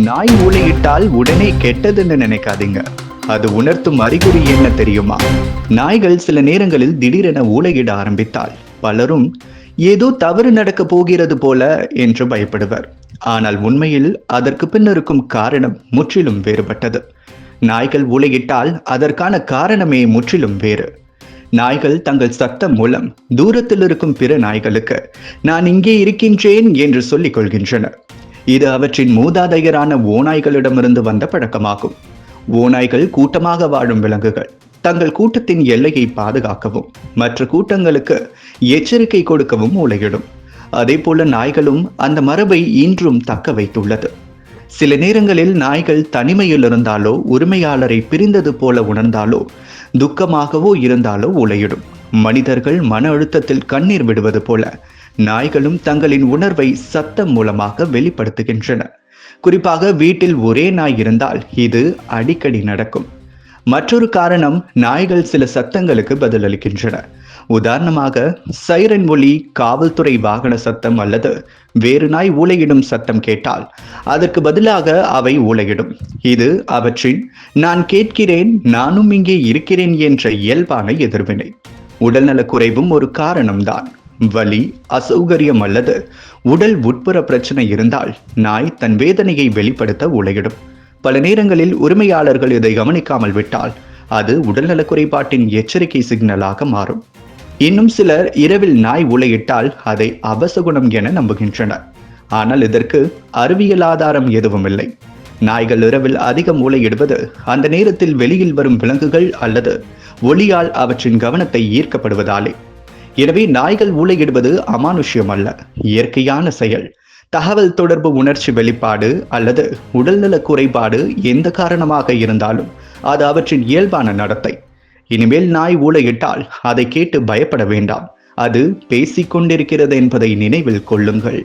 நாய் ஊளையிட்டால் உடனே கெட்டதுன்னு நினைக்காதீங்க. அது உணர்த்தும் அறிகுறி என்ன தெரியுமா? நாய்கள் சில நேரங்களில் திடீரென ஊளையிட ஆரம்பித்தால் பலரும் ஏதோ தவறு நடக்க போகிறது போல என்று பயப்படுவர். ஆனால் உண்மையில் அதற்கு பின் இருக்கும் காரணம் முற்றிலும் வேறுபட்டது. நாய்கள் ஊளையிட்டால் அதற்கான காரணமே முற்றிலும் வேறு. நாய்கள் தங்கள் சத்தம் மூலம் தூரத்தில் இருக்கும் பிற நாய்களுக்கு நான் இங்கே இருக்கின்றேன் என்று சொல்லிக் கொள்கின்றன. இது அவற்றின் மூதாதையரான ஓநாய்களிடமிருந்து வந்த பழக்கமாகும். ஓநாய்கள் கூட்டமாக வாழும் விலங்குகள். தங்கள் கூட்டத்தின் எல்லையை பாதுகாக்கவும் மற்ற கூட்டங்களுக்கு எச்சரிக்கை கொடுக்கவும் ஊளையிடும். அதே போல நாய்களும் அந்த மரபை இன்றும் தக்க வைத்துள்ளது. சில நேரங்களில் நாய்கள் தனிமையில் இருந்தாலோ உரிமையாளரை பிரிந்தது போல உணர்ந்தாலோ துக்கமாகவோ இருந்தாலோ ஊளையிடும். மனிதர்கள் மன அழுத்தத்தில் கண்ணீர் விடுவது போல நாய்களும் தங்களின் உணர்வை சத்தம் மூலமாக வெளிப்படுத்துகின்றன. குறிப்பாக வீட்டில் ஒரே நாய் இருந்தால் இது அடிக்கடி நடக்கும். மற்றொரு காரணம், நாய்கள் சில சத்தங்களுக்கு பதிலளிக்கின்றன. உதாரணமாக சைரன் ஒலி, காவல்துறை வாகன சத்தம் அல்லது வேறு நாய் ஊளையிடும் சத்தம் கேட்டால் அதற்கு பதிலாக அவை ஊளையிடும். இது அவற்றின் நான் கேட்கிறேன், நானும் இங்கே இருக்கிறேன் என்ற இயல்பான எதிர்வினை. உடல்நலக் குறைவும் ஒரு காரணம்தான். வலி, அசௌகரியம் அல்லது உடல் உட்புற பிரச்சனை இருந்தால் நாய் தன் வேதனையை வெளிப்படுத்த ஊளையிடும். பல நேரங்களில் உரிமையாளர்கள் இதை கவனிக்காமல் விட்டால் அது உடல்நலக் குறைபாட்டின் எச்சரிக்கை சிக்னலாக மாறும். இன்னும் சிலர் இரவில் நாய் ஊளையிட்டால் அதை அபசகுணம் என நம்புகின்றனர். ஆனால் இதற்கு அறிவியல் ஆதாரம் எதுவும் இல்லை. நாய்கள் இரவில் அதிகம் ஊளையிடுவது அந்த நேரத்தில் வெளியில் வரும் விலங்குகள் அல்லது ஒளியால் அவற்றின் கவனத்தை ஈர்க்கப்படுவதாலே. எனவே நாய்கள் ஊளையிடுவது அமானுஷ்யம் அல்ல, இயற்கையான செயல். தகவல் தொடர்பு, உணர்ச்சி வெளிப்பாடு அல்லது உடல்நல குறைபாடு எந்த காரணமாக இருந்தாலும் அது அவற்றின் இயல்பான நடத்தை. இனிமேல் நாய் ஊளையிட்டால் அதை கேட்டு பயப்பட வேண்டாம். அது பேசிக்கொண்டிருக்கிறது என்பதை நினைவில் கொள்ளுங்கள்.